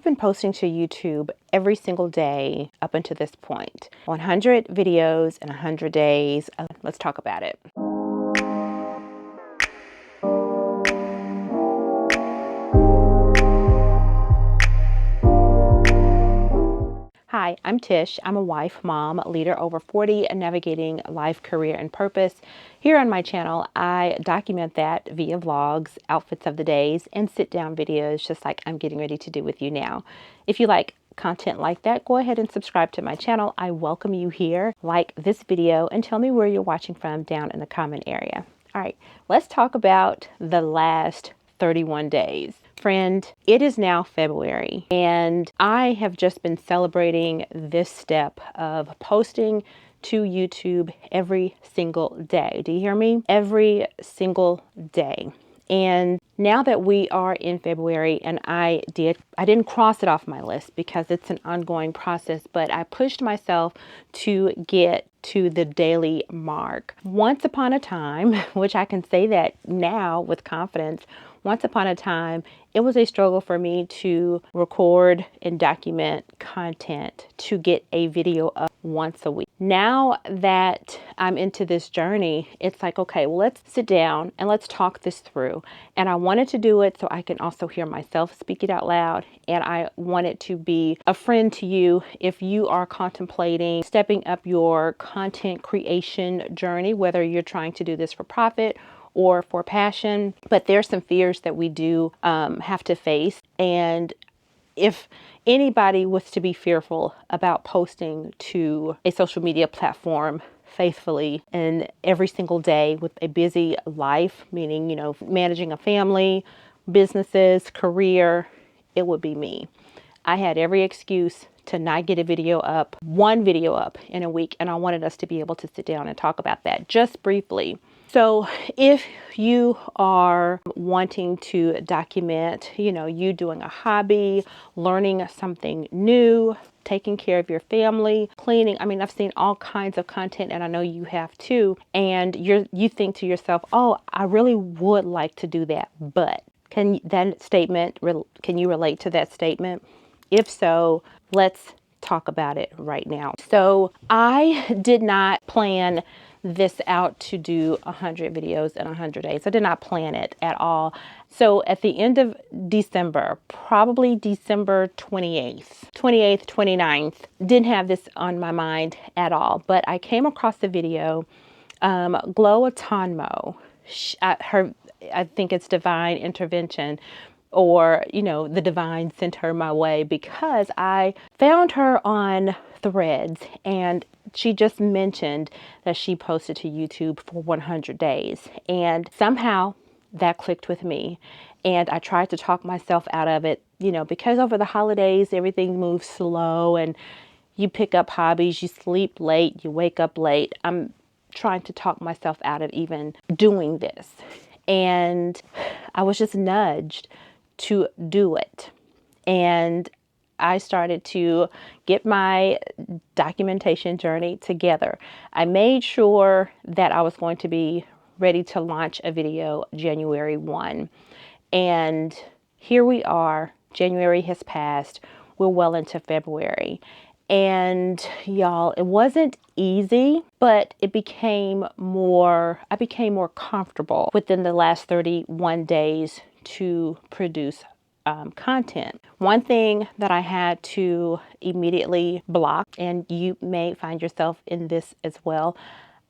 been posting to YouTube every single day up until this point. 100 videos in 100 days. Let's talk about it. Hi, I'm Tish. I'm a wife, mom, leader over 40, and navigating life, career, and purpose. Here on my channel, I document that via vlogs, outfits of the days, and sit-down videos just like I'm getting ready to do with you now. If you like content like that, go ahead and subscribe to my channel. I welcome you here. Like this video and tell me where you're watching from down in the comment area. All right, let's talk about the last 31 days. Friend, it is now February and I have just been celebrating this step of posting to YouTube every single day. Do you hear me? Every single day. And now that we are in February, and I didn't cross it off my list because it's an ongoing process, but I pushed myself to get to the daily mark. Once upon a time, which I can say that now with confidence, once upon a time, it was a struggle for me to record and document content to get a video up once a week. Now that I'm into this journey, it's like, okay, well, let's sit down and let's talk this through. And I wanted to do it so I can also hear myself speak it out loud. And I want it to be a friend to you if you are contemplating stepping up your content creation journey, whether you're trying to do this for profit or for passion. But there's some fears that we do have to face. And if anybody was to be fearful about posting to a social media platform faithfully and every single day with a busy life, meaning, you know, managing a family, businesses, career, it would be me. I had every excuse to not get one video up in a week. And I wanted us to be able to sit down and talk about that just briefly. So if you are wanting to document, you know, you doing a hobby, learning something new, taking care of your family, cleaning. I mean, I've seen all kinds of content and I know you have too. And you think to yourself, oh, I really would like to do that. But can you relate to that statement? If so, let's talk about it right now. So I did not plan this out to do 100 videos in 100 days. I did not plan it at all. So at the end of December, probably December 28th, 29th, didn't have this on my mind at all, but I came across the video, Glow Autonmo. I think it's divine intervention, or, you know, the divine sent her my way because I found her on Threads and she just mentioned that she posted to YouTube for 100 days. And somehow that clicked with me. And I tried to talk myself out of it, you know, because over the holidays, everything moves slow and you pick up hobbies, you sleep late, you wake up late. I'm trying to talk myself out of even doing this. And I was just nudged to do it. And I started to get my documentation journey together. I made sure that I was going to be ready to launch a video January 1. And here we are. January has passed. We're well into February. And y'all, it wasn't easy, but I became more comfortable within the last 31 days to produce content. One thing that I had to immediately block, and you may find yourself in this as well,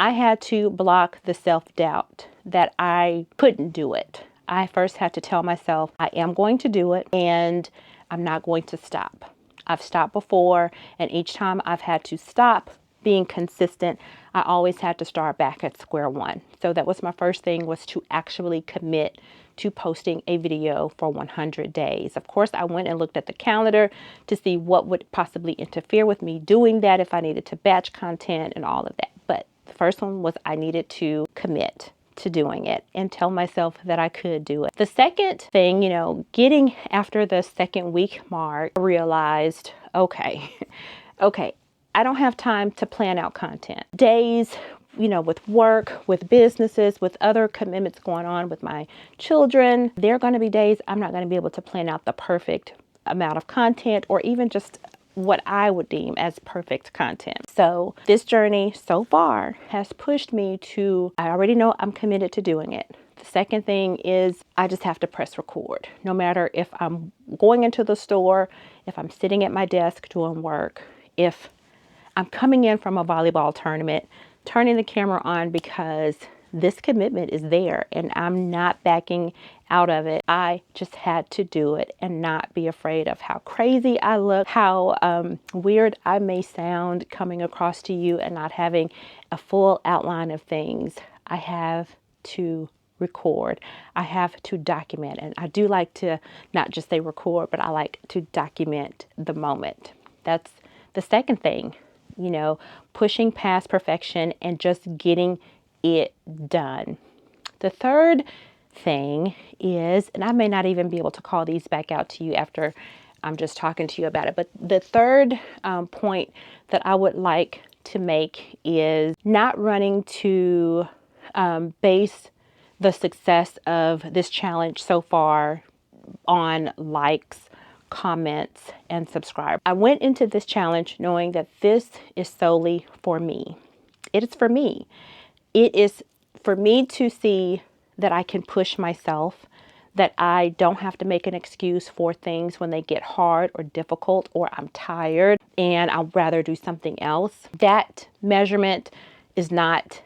I had to block the self-doubt that I couldn't do it. I first had to tell myself I am going to do it and I'm not going to stop. I've stopped before, and each time I've had to stop being consistent, I always had to start back at square one. So that was my first thing, was to actually commit to posting a video for 100 days. Of course, I went and looked at the calendar to see what would possibly interfere with me doing that, if I needed to batch content and all of that. But the first one was I needed to commit to doing it and tell myself that I could do it. The second thing, you know, getting after the second week mark, I realized, okay, I don't have time to plan out content. Days, you know, with work, with businesses, with other commitments going on with my children, there are going to be days I'm not going to be able to plan out the perfect amount of content, or even just what I would deem as perfect content. So this journey so far has pushed me to, I already know I'm committed to doing it. The second thing is I just have to press record. No matter if I'm going into the store, if I'm sitting at my desk doing work, if I'm coming in from a volleyball tournament, turning the camera on, because this commitment is there and I'm not backing out of it. I just had to do it and not be afraid of how crazy I look, how weird I may sound coming across to you and not having a full outline of things. I have to record. I have to document. And I do like to not just say record, but I like to document the moment. That's the second thing, pushing past perfection and just getting it done. The third thing is, and I may not even be able to call these back out to you after I'm just talking to you about it, but the third point that I would like to make is not running to base the success of this challenge so far on likes, comments, and subscribe. I went into this challenge knowing that this is solely for me. It is for me. It is for me to see that I can push myself, that I don't have to make an excuse for things when they get hard or difficult, or I'm tired and I'd rather do something else. That measurement is not,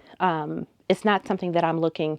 it's not something that I'm looking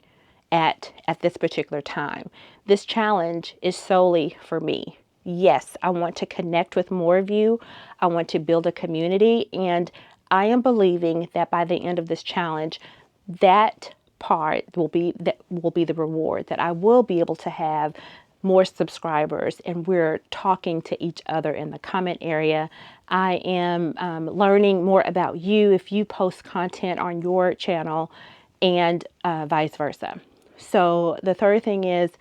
at this particular time. This challenge is solely for me. Yes, I want to connect with more of you. I want to build a community, and I am believing that by the end of this challenge, that part will be the reward, that I will be able to have more subscribers and we're talking to each other in the comment area. I am learning more about you if you post content on your channel, and vice versa. So the third thing is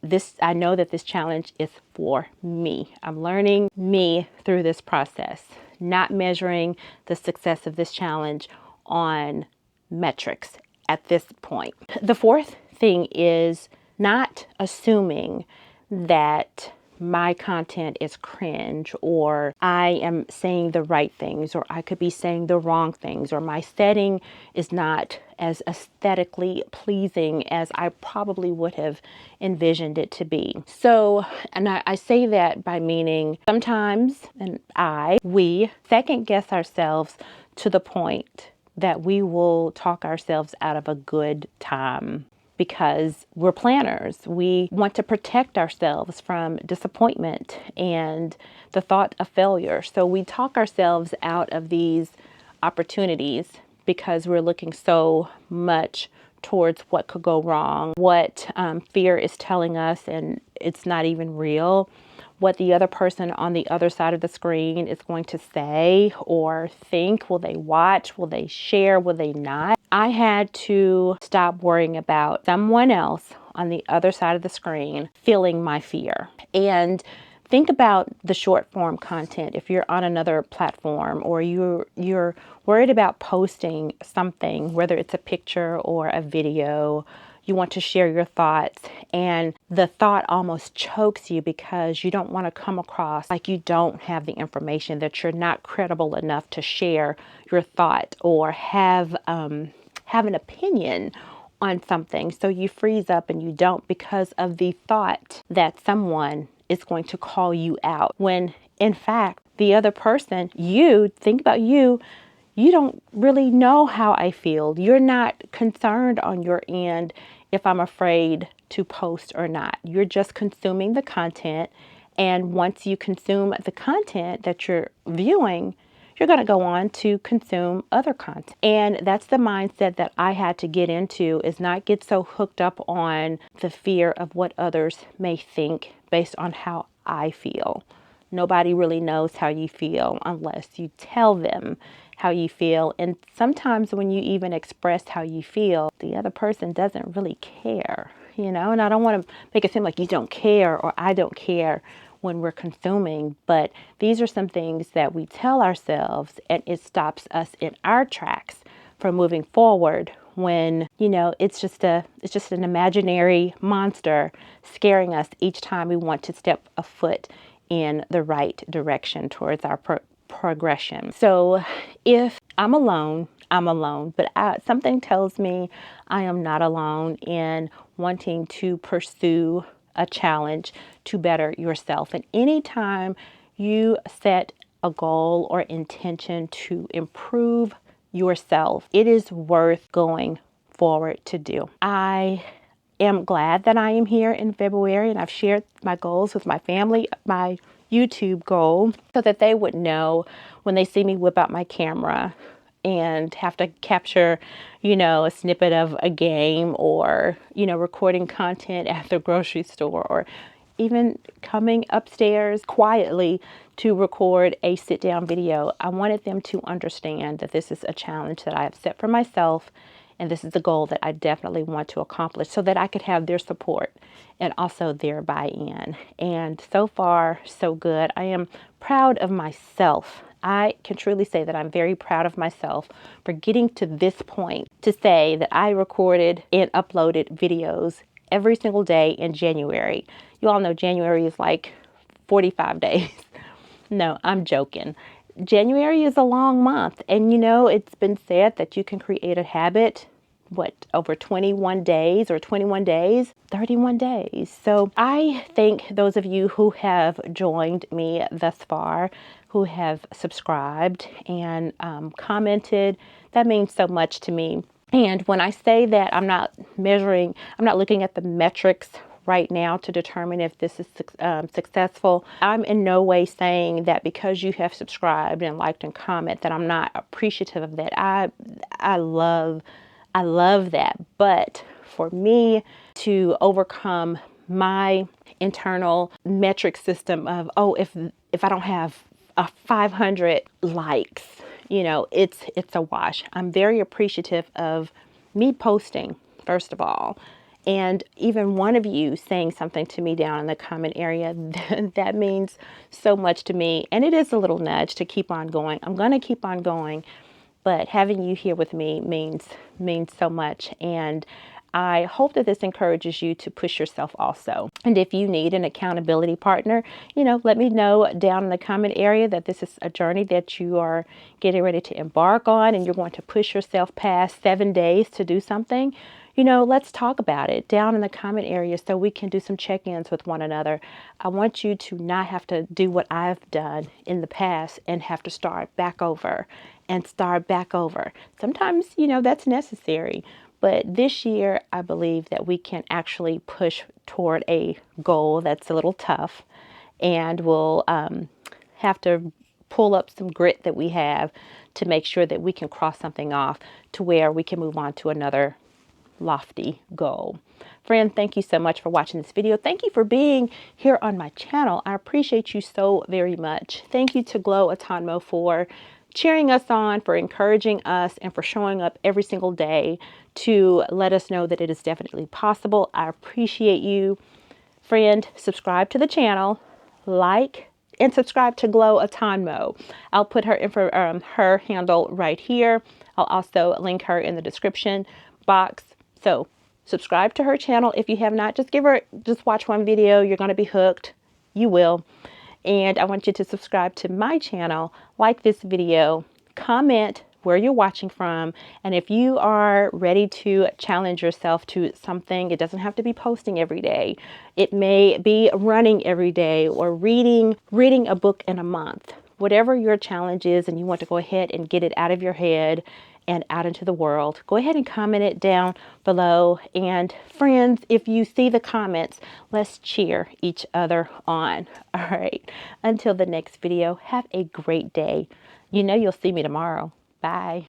this, I know that this challenge is for me. I'm learning me through this process, not measuring the success of this challenge on metrics at this point. The fourth thing is not assuming that my content is cringe, or I am saying the right things, or I could be saying the wrong things, or my setting is not as aesthetically pleasing as I probably would have envisioned it to be. So, and I say that by meaning sometimes, and we second guess ourselves to the point that we will talk ourselves out of a good time, because we're planners. We want to protect ourselves from disappointment and the thought of failure. So we talk ourselves out of these opportunities because we're looking so much towards what could go wrong, what fear is telling us, and it's not even real, what the other person on the other side of the screen is going to say or think. Will they watch? Will they share? Will they not? I had to stop worrying about someone else on the other side of the screen feeling my fear, and think about the short form content. If you're on another platform, or you're worried about posting something, whether it's a picture or a video, you want to share your thoughts, and the thought almost chokes you because you don't want to come across like you don't have the information, that you're not credible enough to share your thought or have an opinion on something. So you freeze up and you don't, because of the thought that someone is going to call you out, when in fact the other person, think about you don't really know how I feel. You're not concerned on your end if I'm afraid to post or not. You're just consuming the content, and once you consume the content that you're viewing, you're going to go on to consume other content. And that's the mindset that I had to get into, is not get so hooked up on the fear of what others may think based on how I feel. Nobody really knows how you feel unless you tell them how you feel. And sometimes when you even express how you feel, the other person doesn't really care, and I don't want to make it seem like you don't care or I don't care when we're consuming, but these are some things that we tell ourselves, and it stops us in our tracks from moving forward, when it's just an imaginary monster scaring us each time we want to step a foot in the right direction towards our progression. So if I'm alone, I'm alone, but something tells me I am not alone in wanting to pursue a challenge to better yourself. And anytime you set a goal or intention to improve yourself, it is worth going forward to do. I am glad that I am here in February, and I've shared my goals with my family, my YouTube goal, so that they would know when they see me whip out my camera and have to capture, a snippet of a game, or, recording content at the grocery store, or even coming upstairs quietly to record a sit-down video. I wanted them to understand that this is a challenge that I have set for myself, and this is the goal that I definitely want to accomplish, so that I could have their support and also their buy-in. And so far, so good. I am proud of myself. I can truly say that I'm very proud of myself for getting to this point, to say that I recorded and uploaded videos every single day in January. You all know January is like 45 days. No, I'm joking. January is a long month, and it's been said that you can create a habit over 21 days, or 21 days, 31 days. So I thank those of you who have joined me thus far, who have subscribed and commented. That means so much to me. And when I say that I'm not looking at the metrics right now to determine if this is successful, I'm in no way saying that because you have subscribed and liked and comment that I'm not appreciative of that. I love that. But for me to overcome my internal metric system of, if I don't have 500 likes, it's a wash. I'm very appreciative of me posting, first of all, and even one of you saying something to me down in the comment area. That means so much to me, and it is a little nudge to keep on going. I'm going to keep on going, but having you here with me means so much. And I hope that this encourages you to push yourself also. And if you need an accountability partner, let me know down in the comment area that this is a journey that you are getting ready to embark on, and you're going to push yourself past 7 days to do something. Let's talk about it down in the comment area so we can do some check-ins with one another. I want you to not have to do what I've done in the past and have to start back over. Sometimes, that's necessary. But this year, I believe that we can actually push toward a goal that's a little tough, and we'll have to pull up some grit that we have to make sure that we can cross something off to where we can move on to another lofty goal. Friend, thank you so much for watching this video. Thank you for being here on my channel. I appreciate you so very much. Thank you to Glow Autonmo for cheering us on, for encouraging us, and for showing up every single day to let us know that it is definitely possible. I appreciate you. Friend, subscribe to the channel, like, and subscribe to Glow Autonmo. I'll put her handle right here. I'll also link her in the description box. So subscribe to her channel if you have not. Just watch one video. You're going to be hooked. You will. And I want you to subscribe to my channel, like this video, comment where you're watching from, and if you are ready to challenge yourself to something, it doesn't have to be posting every day. It may be running every day, or reading a book in a month. Whatever your challenge is and you want to go ahead and get it out of your head and out into the world, go ahead and comment it down below. And friends, if you see the comments, let's cheer each other on. All right, until the next video, have a great day. You'll see me tomorrow. Bye.